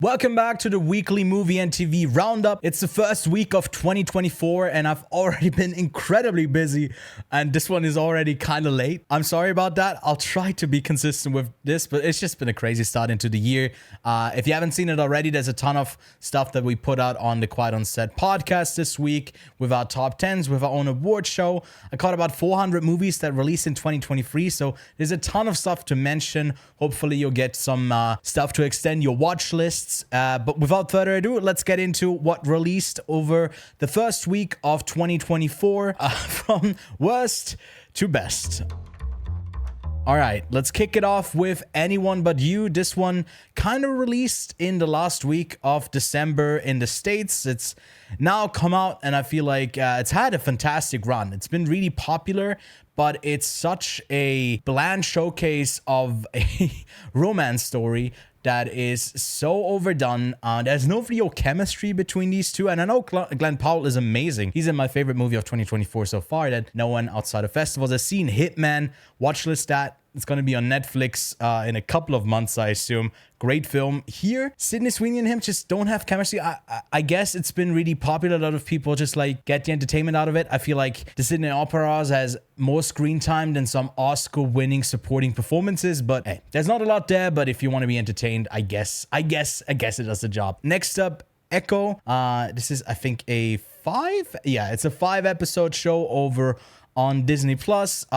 Welcome back to the weekly movie and TV roundup. It's the first week of 2024 and I've already been incredibly busy and this one is already kind of late. I'm sorry about that. I'll try to be consistent with this, but it's just been a crazy start into the year. If you haven't seen it already, there's a ton of stuff that we put out on the Quiet on Set podcast this week with our top 10s, with our own award show. I caught about 400 movies that released in 2023, so there's a ton of stuff to mention. Hopefully you'll get some stuff to extend your watch list. But without further ado, let's get into what released over the first week of 2024 from worst to best. All right, let's kick it off with Anyone But You. This one kind of released in the last week of December in the States. It's now come out and I feel like it's had a fantastic run. It's been really popular, but it's such a bland showcase of a romance story that is so overdone. There's no real chemistry between these two. And I know Glenn Powell is amazing. He's in my favorite movie of 2024 so far that no one outside of festivals has seen. Hitman, watchlist that. It's going to be on Netflix in a couple of months, I assume. Great film. Here, Sydney Sweeney and him just don't have chemistry. I guess it's been really popular. A lot of people just like get the entertainment out of it. I feel like the Sydney Opera has more screen time than some Oscar-winning supporting performances. But hey, there's not a lot there. But if you want to be entertained, I guess it does the job. Next up, Echo. This is, I think, a 5. Yeah, it's a 5-episode show over on Disney Plus.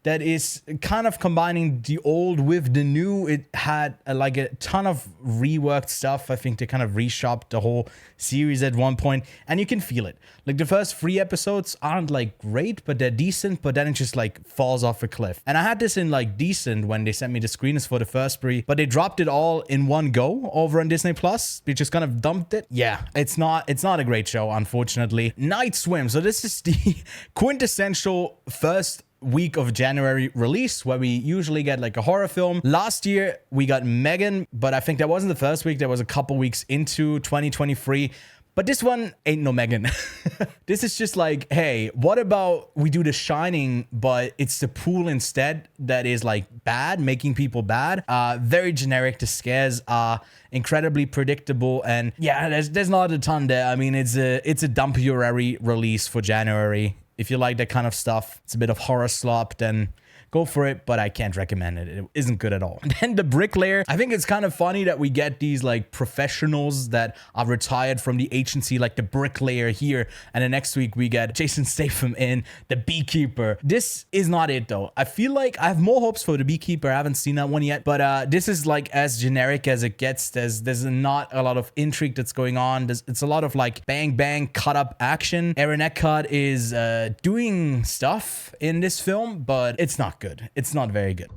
That is kind of combining the old with the new. It had like a ton of reworked stuff. I think they kind of reshopped the whole series at one point, and you can feel it. Like the first 3 episodes aren't like great, but they're decent, but then it just like falls off a cliff. And I had this in like decent when they sent me the screeners for the first 3, but they dropped it all in one go over on Disney Plus. They just kind of dumped it. Yeah, it's not a great show, unfortunately. Night Swim. So this is the quintessential first week of January release where we usually get like a horror film. Last year we got Megan, but I think that wasn't the first week. That was a couple weeks into 2023. But this one ain't no Megan. This is just like, hey, what about we do The Shining, but it's the pool instead that is like bad, making people bad. Very generic. The scares are incredibly predictable, and yeah, there's not a ton there. I mean, it's a dumpier release for January. If you like that kind of stuff, it's a bit of horror slop, then go for it, but I can't recommend it. It isn't good at all. And then The Bricklayer. I think it's kind of funny that we get these like professionals that are retired from the agency, like The Bricklayer here, and then next week we get Jason Statham in The Beekeeper. This is not it though. I feel like I have more hopes for The Beekeeper. I haven't seen that one yet, but this is like as generic as it gets. There's not a lot of intrigue that's going on. It's a lot of like bang bang cut up action. Aaron Eckhart is doing stuff in this film, but it's not good. It's not very good.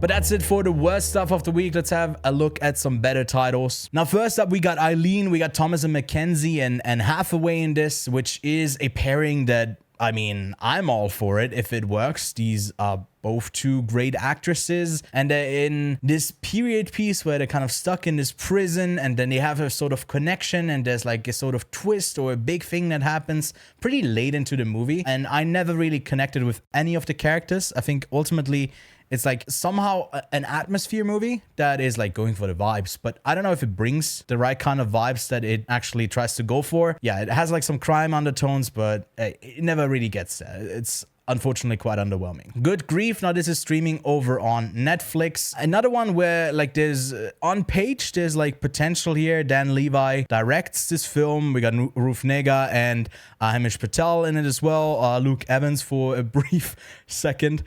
But that's it for the worst stuff of the week. Let's have a look at some better titles. Now, first up, we got Eileen. We got Thomas and Mackenzie and Hathaway in this, which is a pairing that, I mean, I'm all for it if it works. These are both 2 great actresses, and they're in this period piece where they're kind of stuck in this prison, and then they have a sort of connection, and there's like a sort of twist or a big thing that happens pretty late into the movie. And I never really connected with any of the characters. I think ultimately it's like somehow an atmosphere movie that is like going for the vibes, but I don't know if it brings the right kind of vibes that it actually tries to go for. Yeah, it has like some crime undertones, but it never really gets there. It's unfortunately quite underwhelming. Good Grief. Now this is streaming over on Netflix. Another one where like there's on page there's like potential here. Dan Levi directs this film. We got Ruth Negga and Hamish Patel in it as well. Luke Evans for a brief second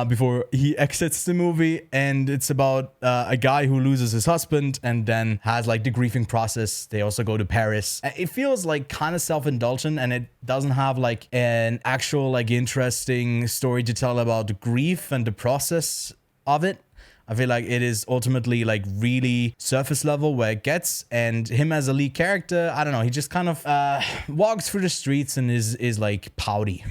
before he exits the movie, and it's about a guy who loses his husband and then has like the grieving process. They also go to Paris. It feels like kind of self-indulgent, and it doesn't have like an actual like interesting story to tell about the grief and the process of it. I feel like it is ultimately like really surface level where it gets, and him as a lead character, I don't know, he just kind of walks through the streets and is like pouty.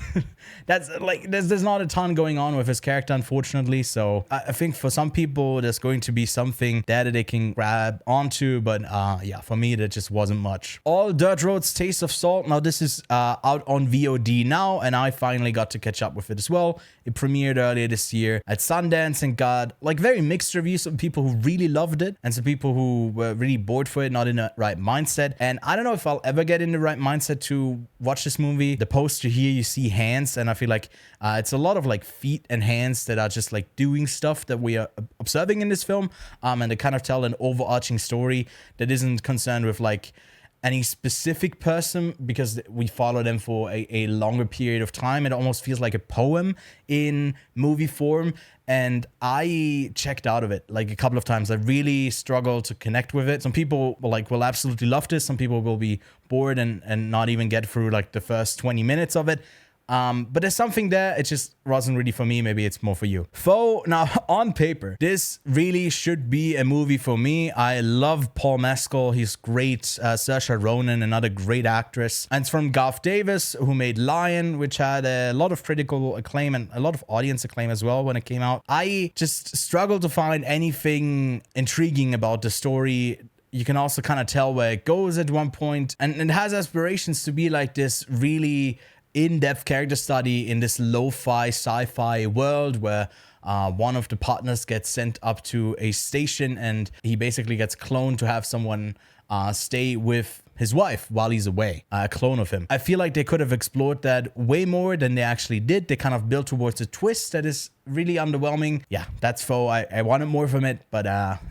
That's like there's not a ton going on with his character, unfortunately. So I think for some people there's going to be something there that they can grab onto, but yeah, for me that just wasn't much. All Dirt Roads Taste of Salt. Now this is out on VOD now, and I finally got to catch up with it as well. It premiered earlier this year at Sundance and got like very some mixed reviews, some people who really loved it and some people who were really bored for it, not in the right mindset. And I don't know if I'll ever get in the right mindset to watch this movie. The poster here, you see hands, and I feel like it's a lot of like feet and hands that are just like doing stuff that we are observing in this film, and they kind of tell an overarching story that isn't concerned with like any specific person because we follow them for a longer period of time. It almost feels like a poem in movie form, and I checked out of it like a couple of times. I really struggled to connect with it. Some people will absolutely love this. Some people will be bored and not even get through like the first 20 minutes of it. But there's something there. It just wasn't really for me. Maybe it's more for you. Now on paper, this really should be a movie for me. I love Paul Mescal. He's great. Saoirse Ronan, another great actress. And it's from Garth Davis, who made Lion, which had a lot of critical acclaim and a lot of audience acclaim as well when it came out. I just struggled to find anything intriguing about the story. You can also kind of tell where it goes at one point. And it has aspirations to be like this really in-depth character study in this lo-fi sci-fi world where one of the partners gets sent up to a station and he basically gets cloned to have someone stay with his wife while he's away, a clone of him. I feel like they could have explored that way more than they actually did. They kind of built towards a twist that is really underwhelming. Yeah, that's faux. I wanted more from it, but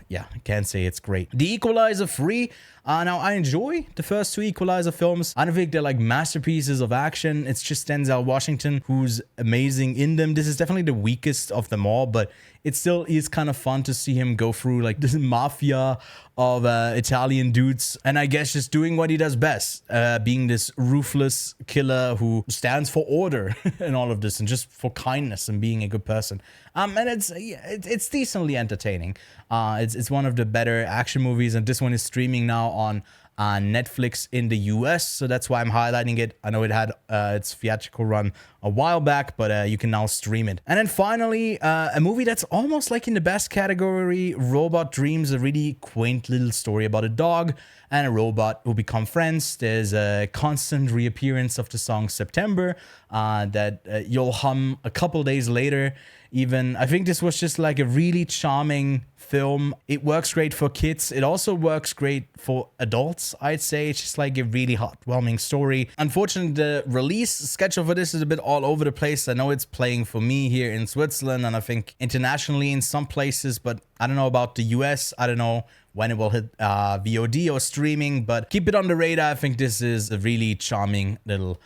yeah, I can't say it's great. The Equalizer 3. Now, I enjoy the first two Equalizer films. I don't think they're like masterpieces of action. It's just Denzel Washington who's amazing in them. This is definitely the weakest of them all, but it still is kind of fun to see him go through like this mafia of Italian dudes. And I guess just doing what he does best, being this ruthless killer who stands for order in all of this and just for kindness and being a good person. And it's decently entertaining. It's one of the better action movies, and this one is streaming now on Netflix in the US, so that's why I'm highlighting it. I know it had its theatrical run a while back, but you can now stream it. And then finally, a movie that's almost like in the best category, Robot Dreams, a really quaint little story about a dog and a robot who become friends. There's a constant reappearance of the song September that you'll hum a couple days later. Even I think this was just like a really charming film. It works great for kids. It also works great for adults, I'd say. It's just like a really heartwarming story. Unfortunately, the release schedule for this is a bit all over the place. I know it's playing for me here in Switzerland and I think internationally in some places, but I don't know about the US. I don't know when it will hit VOD or streaming, but keep it on the radar. I think this is a really charming little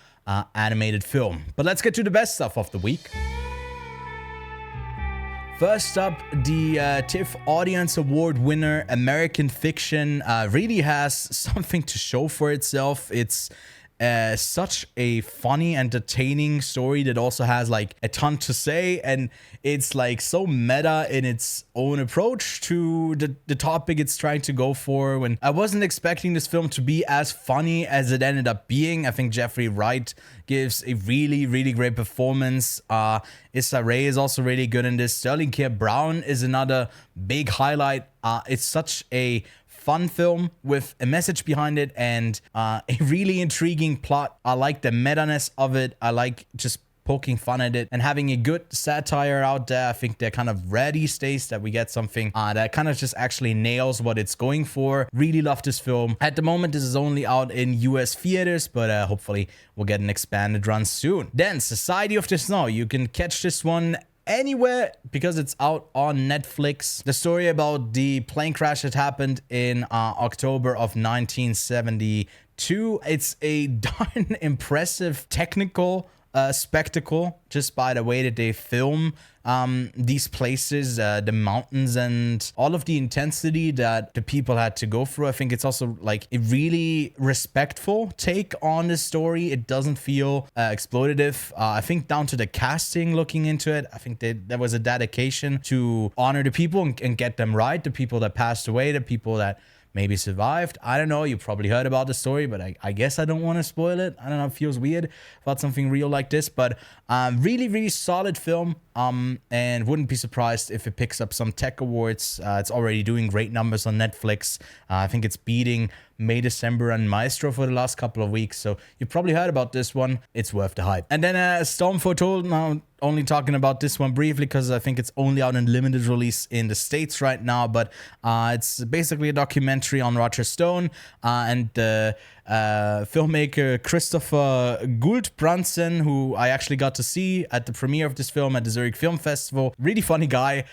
animated film. But let's get to the best stuff of the week. First up, the TIFF Audience Award winner, American Fiction, really has something to show for itself. It's such a funny, entertaining story that also has like a ton to say, and it's like so meta in its own approach to the topic it's trying to go for. When I wasn't expecting this film to be as funny as it ended up being. I think Jeffrey Wright gives a really, really great performance. Issa Rae is also really good in this. Sterling K. Brown is another big highlight. It's such a fun film with a message behind it and a really intriguing plot. I like the meta-ness of it. I like just poking fun at it and having a good satire out there. I think they're kind of rare these days that we get something that kind of just actually nails what it's going for. Really love this film. At the moment, this is only out in US theaters, but hopefully we'll get an expanded run soon. Then Society of the Snow. You can catch this one anywhere because it's out on Netflix. The story about the plane crash that happened in October of 1972. It's a darn impressive technical spectacle just by the way that they film these places, the mountains and all of the intensity that the people had to go through. I think it's also like a really respectful take on the story. It doesn't feel exploitative. I think down to the casting, looking into it, I think there was a dedication to honor the people and get them right. The people that passed away, the people that maybe survived. I don't know. You probably heard about the story, but I guess I don't want to spoil it. I don't know. It feels weird about something real like this, but really, really solid film. And wouldn't be surprised if it picks up some tech awards. It's already doing great numbers on Netflix. I think it's beating May, December, and Maestro for the last couple of weeks. So you probably heard about this one. It's worth the hype. And then Storm Foretold, now only talking about this one briefly because I think it's only out in limited release in the States right now. But it's basically a documentary on Roger Stone and filmmaker Christopher Guldbrandsen, who I actually got to see at the premiere of this film at the Zurich Film Festival. Really funny guy.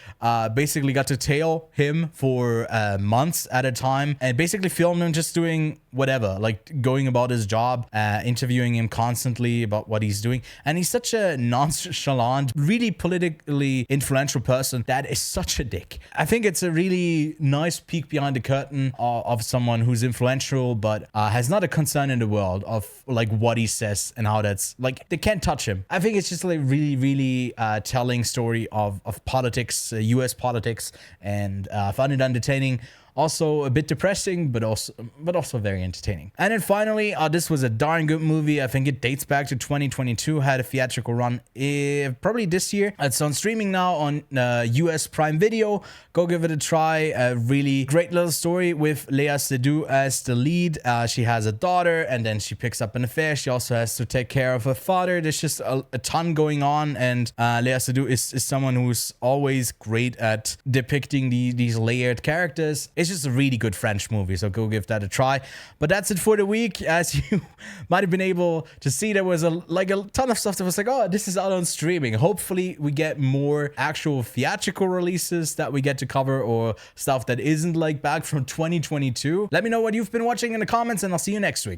Basically got to tail him for months at a time and basically filmed him just doing whatever, like going about his job, interviewing him constantly about what he's doing. And he's such a nonchalant, really politically influential person that is such a dick. I think it's a really nice peek behind the curtain of someone who's influential but has not a concern in the world of like what he says and how that's like they can't touch him. I think it's just like really telling story of politics, US politics, and found it entertaining. Also a bit depressing, but also very entertaining. And then finally, this was a darn good movie. I think it dates back to 2022, had a theatrical run probably this year. It's on streaming now on US Prime Video. Go give it a try. A really great little story with Léa Seydoux as the lead. She has a daughter and then she picks up an affair. She also has to take care of her father. There's just a ton going on, and Léa Seydoux is someone who's always great at depicting these layered characters. It's just a really good French movie, so go give that a try. But that's it for the week. As you might have been able to see, there was a ton of stuff that was like, oh, this is out on streaming. Hopefully we get more actual theatrical releases that we get to cover, or stuff that isn't like back from 2022. Let me know what you've been watching in the comments, and I'll see you next week.